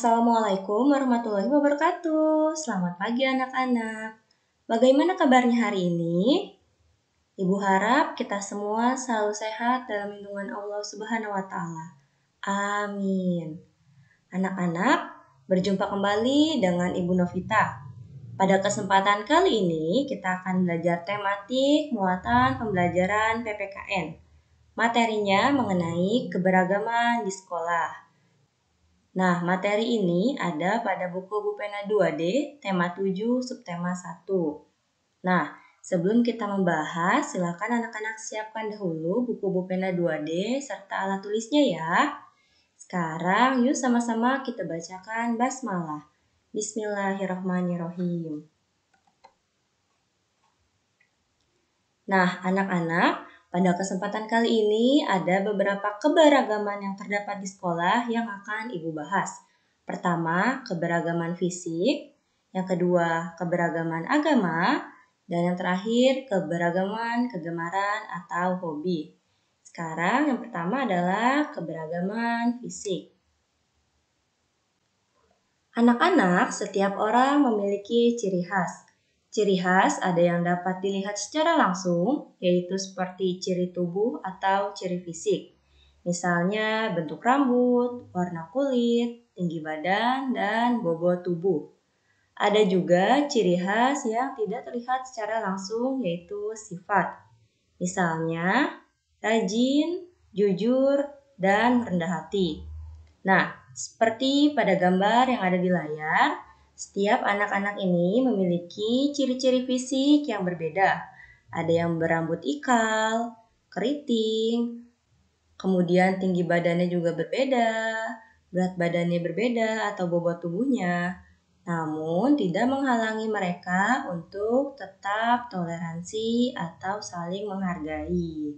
Assalamualaikum warahmatullahi wabarakatuh. Selamat pagi anak-anak. Bagaimana kabarnya hari ini? Ibu harap kita semua selalu sehat dalam lindungan Allah Subhanahu wa taala. Amin. Anak-anak, berjumpa kembali dengan Ibu Novita. Pada kesempatan kali ini kita akan belajar tematik muatan pembelajaran PPKN. Materinya mengenai keberagaman di sekolah. Nah, materi ini ada pada buku Bupena 2D, tema 7, subtema 1. Nah, sebelum kita membahas, silakan anak-anak siapkan dahulu buku Bupena 2D serta alat tulisnya ya. Sekarang yuk sama-sama kita bacakan basmalah. Bismillahirrahmanirrahim. Nah, anak-anak, pada kesempatan kali ini ada beberapa keberagaman yang terdapat di sekolah yang akan Ibu bahas. Pertama, keberagaman fisik. Yang kedua, keberagaman agama. Dan yang terakhir, keberagaman kegemaran atau hobi. Sekarang yang pertama adalah keberagaman fisik. Anak-anak, setiap orang memiliki ciri khas. Ciri khas ada yang dapat dilihat secara langsung, yaitu seperti ciri tubuh atau ciri fisik. Misalnya bentuk rambut, warna kulit, tinggi badan, dan bobot tubuh. Ada juga ciri khas yang tidak terlihat secara langsung, yaitu sifat. Misalnya, rajin, jujur, dan rendah hati. Nah, seperti pada gambar yang ada di layar, setiap anak-anak ini memiliki ciri-ciri fisik yang berbeda. Ada yang berambut ikal, keriting, kemudian tinggi badannya juga berbeda, berat badannya berbeda atau bobot tubuhnya. Namun tidak menghalangi mereka untuk tetap toleransi atau saling menghargai.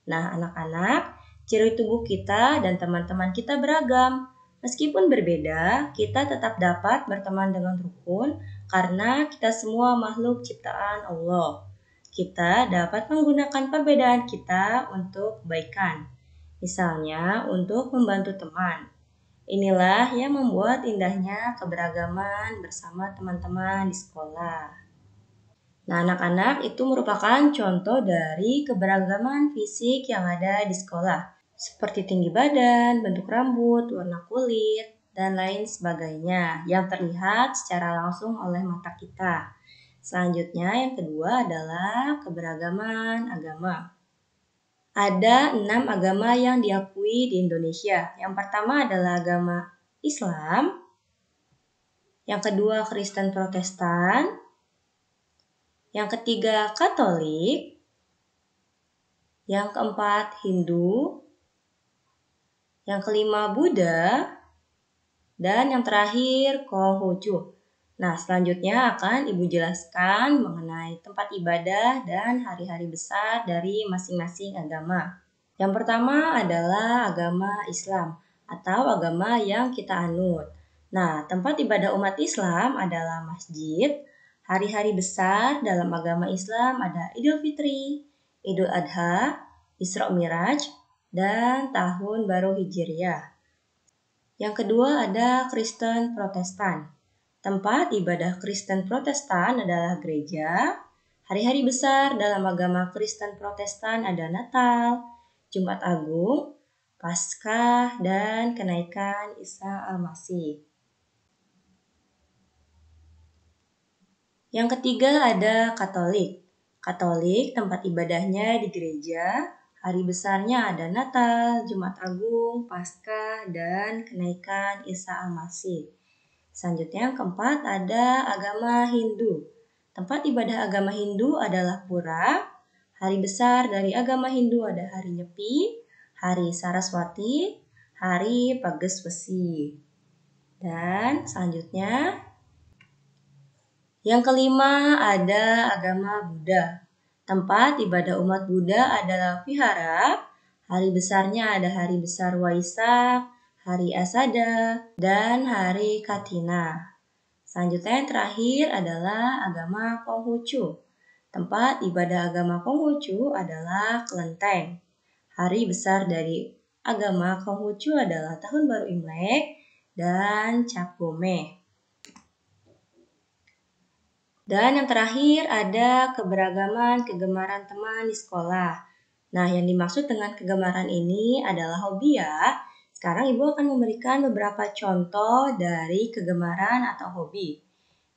Nah, anak-anak, ciri tubuh kita dan teman-teman kita beragam. Meskipun berbeda, kita tetap dapat berteman dengan rukun karena kita semua makhluk ciptaan Allah. Kita dapat menggunakan perbedaan kita untuk kebaikan. Misalnya, untuk membantu teman. Inilah yang membuat indahnya keberagaman bersama teman-teman di sekolah. Nah, anak-anak itu merupakan contoh dari keberagaman fisik yang ada di sekolah. Seperti tinggi badan, bentuk rambut, warna kulit, dan lain sebagainya yang terlihat secara langsung oleh mata kita. Selanjutnya yang kedua adalah keberagaman agama. Ada 6 agama yang diakui di Indonesia. Yang pertama adalah agama Islam, yang kedua Kristen Protestan, yang ketiga Katolik, yang keempat Hindu, yang kelima Buddha, dan yang terakhir Konghucu. Nah, selanjutnya akan Ibu jelaskan mengenai tempat ibadah dan hari-hari besar dari masing-masing agama. Yang pertama adalah agama Islam atau agama yang kita anut. Nah, tempat ibadah umat Islam adalah masjid. Hari-hari besar dalam agama Islam ada Idul Fitri, Idul Adha, Isra Miraj, dan Tahun Baru Hijriah. Yang kedua ada Kristen Protestan. Tempat ibadah Kristen Protestan adalah gereja. Hari-hari besar dalam agama Kristen Protestan ada Natal, Jumat Agung, Paskah, dan kenaikan Isa Al-Masih. Yang ketiga ada Katolik. Katolik tempat ibadahnya di gereja. Hari besarnya ada Natal, Jumat Agung, Paskah, dan kenaikan Isa Al-Masih. Selanjutnya yang keempat ada agama Hindu. Tempat ibadah agama Hindu adalah pura. Hari besar dari agama Hindu ada Hari Nyepi, Hari Saraswati, Hari Pageswesi. Dan selanjutnya yang kelima ada agama Buddha. Tempat ibadah umat Buddha adalah vihara. Hari besarnya ada Hari Besar Waisak, Hari Asada, dan Hari Katina. Selanjutnya yang terakhir adalah agama Konghucu. Tempat ibadah agama Konghucu adalah kelenteng. Hari besar dari agama Konghucu adalah Tahun Baru Imlek dan cap gome. Dan yang terakhir ada keberagaman kegemaran teman di sekolah. Nah, yang dimaksud dengan kegemaran ini adalah hobi ya. Sekarang Ibu akan memberikan beberapa contoh dari kegemaran atau hobi.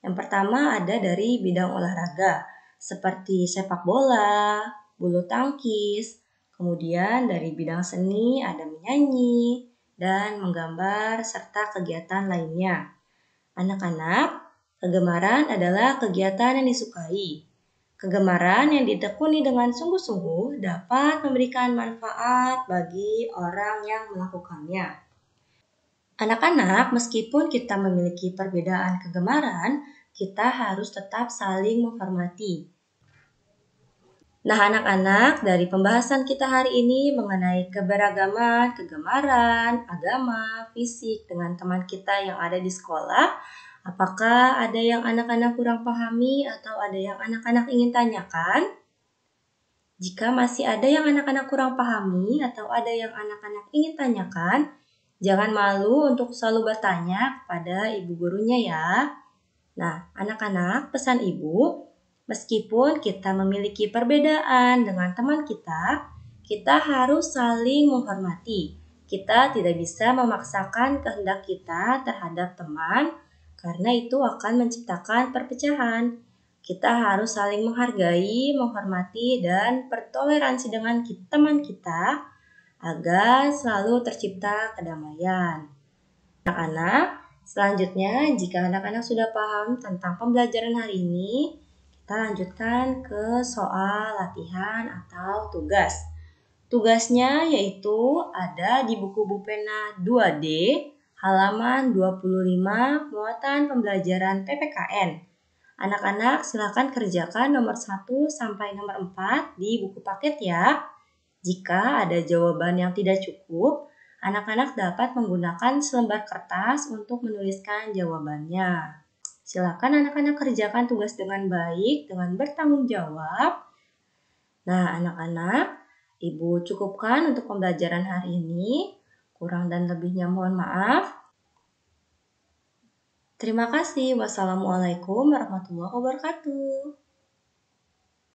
Yang pertama ada dari bidang olahraga, seperti sepak bola, bulu tangkis. Kemudian dari bidang seni ada menyanyi dan menggambar serta kegiatan lainnya. Anak-anak, kegemaran adalah kegiatan yang disukai. Kegemaran yang ditekuni dengan sungguh-sungguh dapat memberikan manfaat bagi orang yang melakukannya. Anak-anak, meskipun kita memiliki perbedaan kegemaran, kita harus tetap saling menghormati. Nah, anak-anak, dari pembahasan kita hari ini mengenai keberagaman, kegemaran, agama, fisik dengan teman kita yang ada di sekolah, apakah ada yang anak-anak kurang pahami atau ada yang anak-anak ingin tanyakan? Jika masih ada yang anak-anak kurang pahami atau ada yang anak-anak ingin tanyakan, jangan malu untuk selalu bertanya kepada ibu gurunya ya. Nah, anak-anak, pesan ibu, meskipun kita memiliki perbedaan dengan teman kita harus saling menghormati. Kita tidak bisa memaksakan kehendak kita terhadap teman, karena itu akan menciptakan perpecahan. Kita harus saling menghargai, menghormati, dan bertoleransi dengan teman kita agar selalu tercipta kedamaian. Anak-anak, selanjutnya jika anak-anak sudah paham tentang pembelajaran hari ini, kita lanjutkan ke soal latihan atau tugas. Tugasnya yaitu ada di buku Bupena 2D, halaman 25, muatan pembelajaran PPKN. Anak-anak silakan kerjakan nomor 1 sampai nomor 4 di buku paket ya. Jika ada jawaban yang tidak cukup, anak-anak dapat menggunakan selembar kertas untuk menuliskan jawabannya. Silakan anak-anak kerjakan tugas dengan baik, dengan bertanggung jawab. Nah, anak-anak, Ibu cukupkan untuk pembelajaran hari ini. Kurang dan lebihnya mohon maaf. Terima kasih. Wassalamualaikum warahmatullahi wabarakatuh.